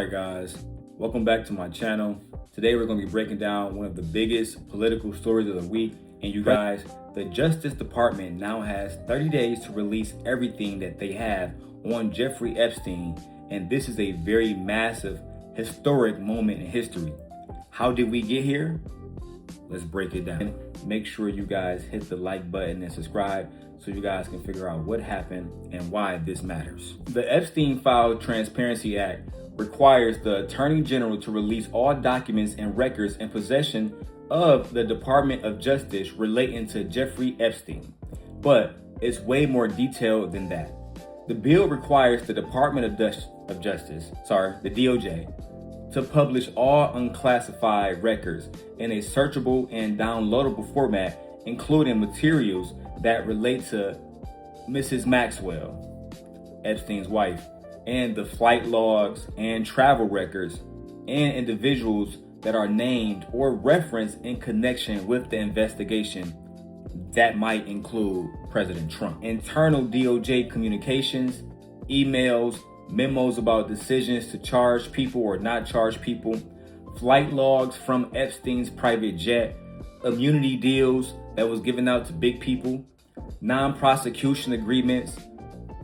Alright guys, welcome back to my channel. Today we're going to be breaking down one of the biggest political stories of the week. And you guys, the Justice Department now has 30 days to release everything that they have on Jeffrey Epstein. And this is a very massive, historic moment in history. How did we get here? Let's break it down. Make sure you guys hit the like button and subscribe so you guys can figure out what happened and why this matters. The Epstein File Transparency Act requires the Attorney General to release all documents and records in possession of the Department of Justice relating to Jeffrey Epstein. But it's way more detailed than that. The bill requires the Department of Justice, the DOJ, to publish all unclassified records in a searchable and downloadable format, including materials that relate to Mrs. Maxwell, Epstein's wife, and the flight logs and travel records and individuals that are named or referenced in connection with the investigation. That might include President Trump. Internal DOJ communications, emails, memos about decisions to charge people or not charge people, flight logs from Epstein's private jet, immunity deals that was given out to big people, non-prosecution agreements,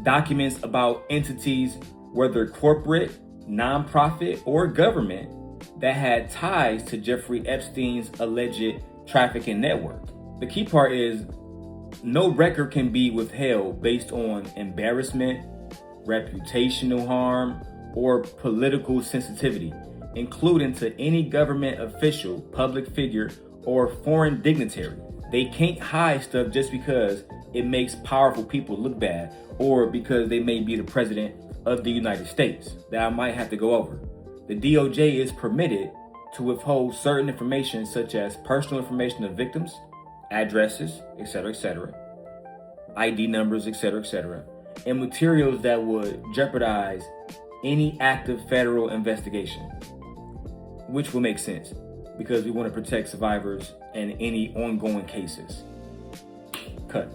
documents about entities, whether corporate, nonprofit, or government, that had ties to Jeffrey Epstein's alleged trafficking network. The key part is no record can be withheld based on embarrassment, reputational harm, or political sensitivity, including to any government official, public figure, or foreign dignitary. They can't hide stuff just because it makes powerful people look bad or because they may be the president of the United States. That I might have to go over. The DOJ is permitted to withhold certain information such as personal information of victims, addresses, etc., ID numbers, etc., and materials that would jeopardize any active federal investigation, which will make sense because we want to protect survivors and any ongoing cases. Cut.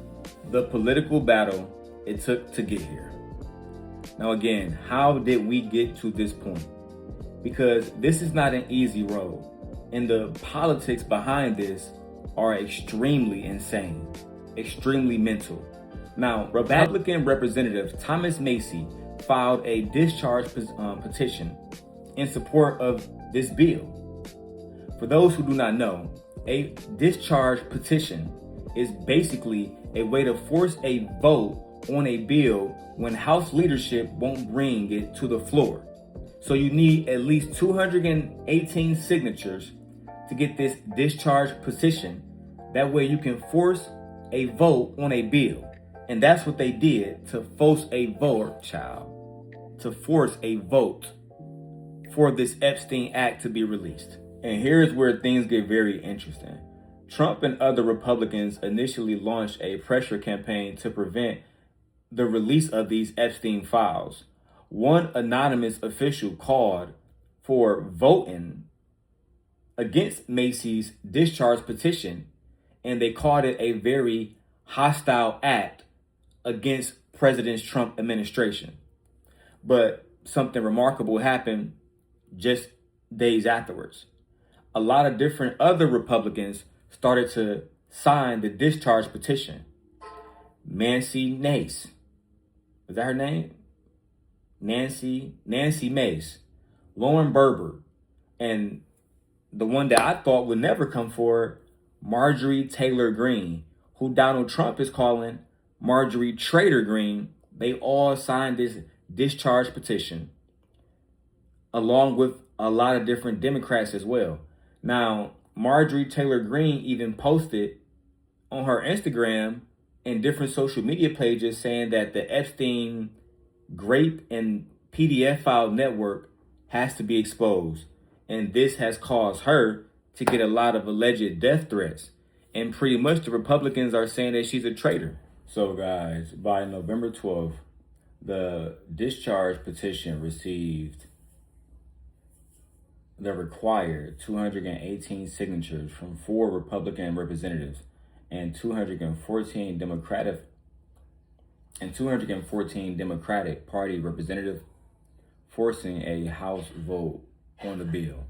The political battle it took to get here. Now again, how did we get to this point? Because this is not an easy road, and the politics behind this are extremely insane, extremely mental. Now, Republican Representative Thomas Macy filed a discharge petition in support of this bill. For those who do not know, a discharge petition is basically a way to force a vote on a bill when House leadership won't bring it to the floor. So you need at least 218 signatures to get this discharge petition. That way you can force a vote on a bill. And that's what they did to force a vote, to force a vote for this Epstein Act to be released. And here's where things get very interesting. Trump and other Republicans initially launched a pressure campaign to prevent the release of these Epstein files. One anonymous official called for voting against Macy's discharge petition, and they called it a very hostile act against President Trump administration. But something remarkable happened just days afterwards. A lot of different other Republicans started to sign the discharge petition. Nancy Mace, is that her name? Nancy Mace, Lauren Berber, and the one that I thought would never come forward, Marjorie Taylor Greene, who Donald Trump is calling Marjorie Trader Greene. They all signed this discharge petition, along with a lot of different Democrats as well. Now, Marjorie Taylor Greene even posted on her Instagram and different social media pages saying that the Epstein grape and PDF file network has to be exposed. And this has caused her to get a lot of alleged death threats. And pretty much the Republicans are saying that she's a traitor. So guys, by November 12th, the discharge petition received the required 218 signatures from 4 Republican representatives and 214 Democratic Party representatives forcing a House vote on the bill.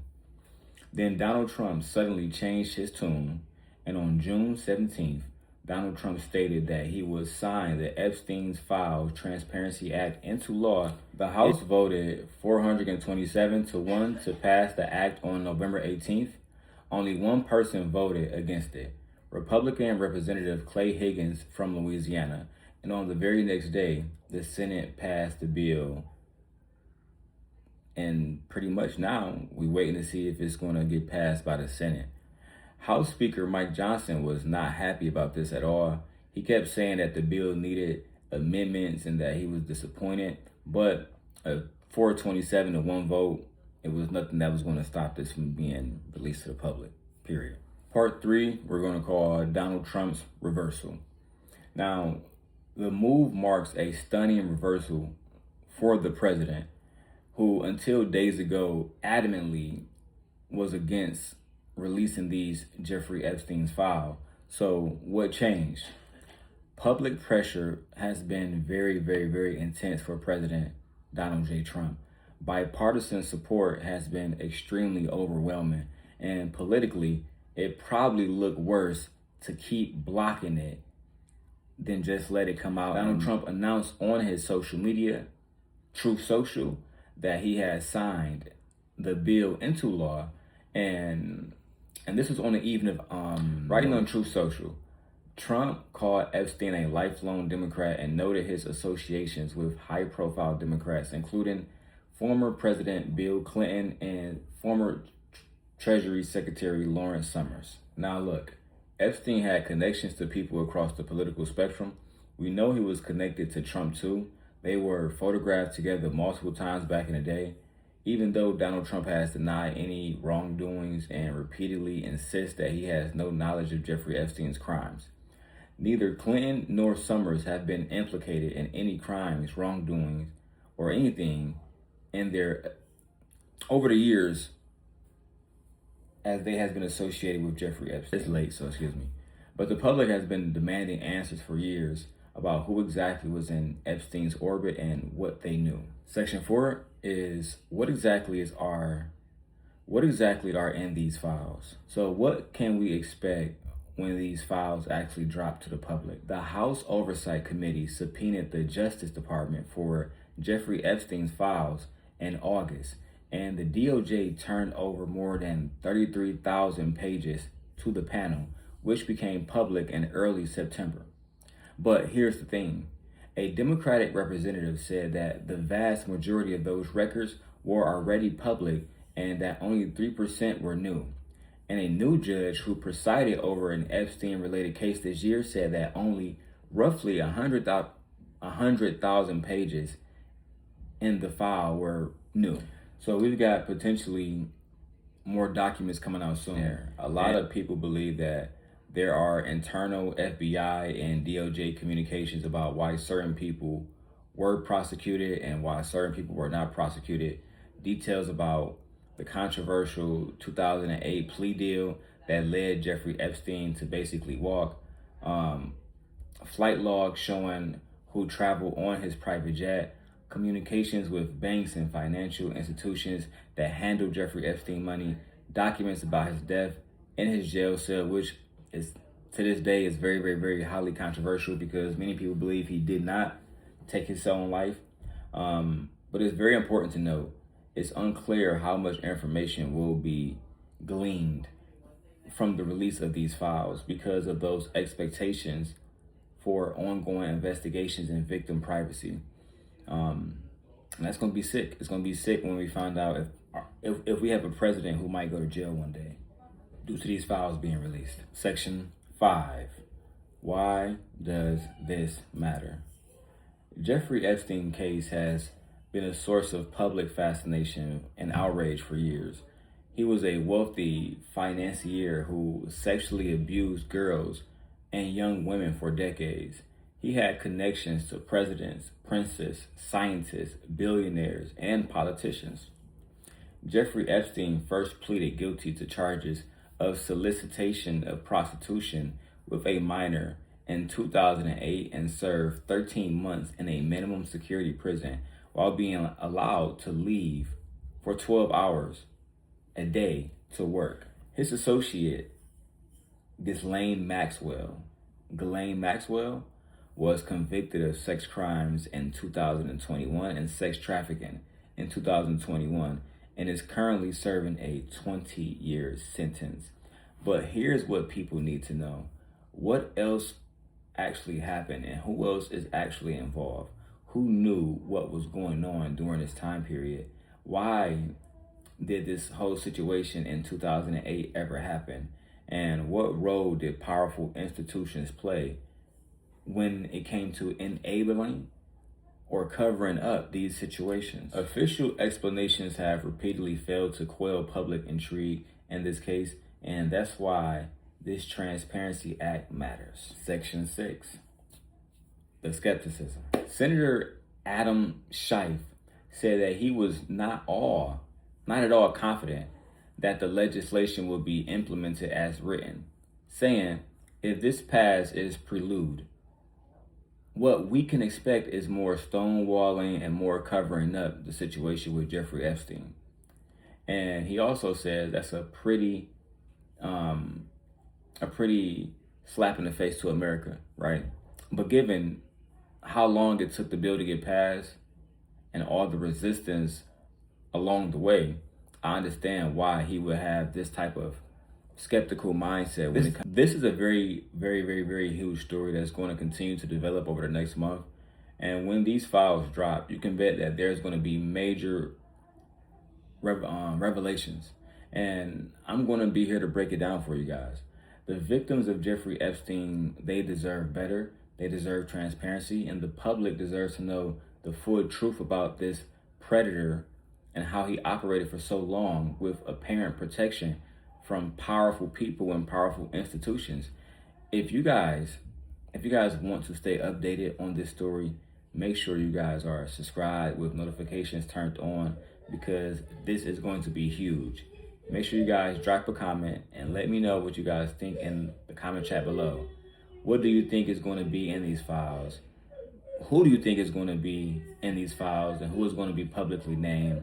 Then Donald Trump suddenly changed his tune, and on June 17th, Donald Trump stated that he would sign the Epstein's Files Transparency Act into law. The House voted 427 to 1 to pass the act on November 18th. Only one person voted against it, Republican Representative Clay Higgins from Louisiana. And on the very next day, the Senate passed the bill. And pretty much now, we're waiting to see if it's going to get passed by the Senate. House Speaker Mike Johnson was not happy about this at all. He kept saying that the bill needed amendments and that he was disappointed. But a 427 to 1 vote, it was nothing that was going to stop this from being released to the public, period. Part 3, we're going to call Donald Trump's reversal. Now, the move marks a stunning reversal for the president, who until days ago adamantly was against releasing these Jeffrey Epstein's files. So what changed? Public pressure has been very, very, very intense for President Donald J. Trump. Bipartisan support has been extremely overwhelming, and politically, it probably looked worse to keep blocking it than just let it come out. Donald Trump announced on his social media, Truth Social, that he had signed the bill into law, and this was on the evening of writing on Truth Social. Trump called Epstein a lifelong Democrat and noted his associations with high-profile Democrats, including former President Bill Clinton and former Treasury Secretary Lawrence Summers. Now look, Epstein had connections to people across the political spectrum. We know he was connected to Trump too. They were photographed together multiple times back in the day. Even though Donald Trump has denied any wrongdoings and repeatedly insists that he has no knowledge of Jeffrey Epstein's crimes. Neither Clinton nor Summers have been implicated in any crimes, wrongdoings, or anything in their over the years as they has been associated with Jeffrey Epstein. It's late, so excuse me. But the public has been demanding answers for years about who exactly was in Epstein's orbit and what they knew. Section 4 is what exactly are in these files? So what can we expect when these files actually drop to the public? The House Oversight Committee subpoenaed the Justice Department for Jeffrey Epstein's files in August, and the DOJ turned over more than 33,000 pages to the panel, which became public in early September. But here's the thing. A Democratic representative said that the vast majority of those records were already public and that only 3% were new. And a new judge who presided over an Epstein-related case this year said that only roughly 100,000 pages in the file were new. So we've got potentially more documents coming out soon. A lot of people believe that there are internal FBI and DOJ communications about why certain people were prosecuted and why certain people were not prosecuted. Details about the controversial 2008 plea deal that led Jeffrey Epstein to basically walk. Flight logs showing who traveled on his private jet. Communications with banks and financial institutions that handled Jeffrey Epstein money. Documents about his death in his jail cell, which is to this day is very, very, very highly controversial because many people believe he did not take his own life. But it's very important to note, it's unclear how much information will be gleaned from the release of these files because of those expectations for ongoing investigations and victim privacy. And that's going to be sick. It's going to be sick when we find out if we have a president who might go to jail one day due to these files being released. Section 5. Why does this matter? Jeffrey Epstein case has been a source of public fascination and outrage for years. He was a wealthy financier who sexually abused girls and young women for decades. He had connections to presidents, princes, scientists, billionaires, and politicians. Jeffrey Epstein first pleaded guilty to charges of solicitation of prostitution with a minor in 2008 and served 13 months in a minimum security prison while being allowed to leave for 12 hours a day to work. His associate, Ghislaine Maxwell, was convicted of sex crimes in 2021 and sex trafficking in 2021 and is currently serving a 20-year sentence. But here's what people need to know. What else actually happened and who else is actually involved? Who knew what was going on during this time period? Why did this whole situation in 2008 ever happen? And what role did powerful institutions play when it came to enabling or covering up these situations? Official explanations have repeatedly failed to quell public intrigue in this case, and that's why this Transparency Act matters. Section 6, the skepticism. Senator Adam Schiff said that he was not at all confident that the legislation will be implemented as written, saying, if this pass is prelude, what we can expect is more stonewalling and more covering up the situation with Jeffrey Epstein. And he also said that's a pretty slap in the face to America, right? But given how long it took the bill to get passed and all the resistance along the way, I understand why he would have this type of skeptical mindset. This is a very, very, very, very huge story that's going to continue to develop over the next month. And when these files drop, you can bet that there's going to be major revelations. And I'm going to be here to break it down for you guys. The victims of Jeffrey Epstein, they deserve better. They deserve transparency, and the public deserves to know the full truth about this predator and how he operated for so long with apparent protection from powerful people and powerful institutions. If you guys want to stay updated on this story, make sure you guys are subscribed with notifications turned on, because this is going to be huge. Make sure you guys drop a comment and let me know what you guys think in the comment chat below. What do you think is going to be in these files? Who do you think is going to be in these files, and who is going to be publicly named?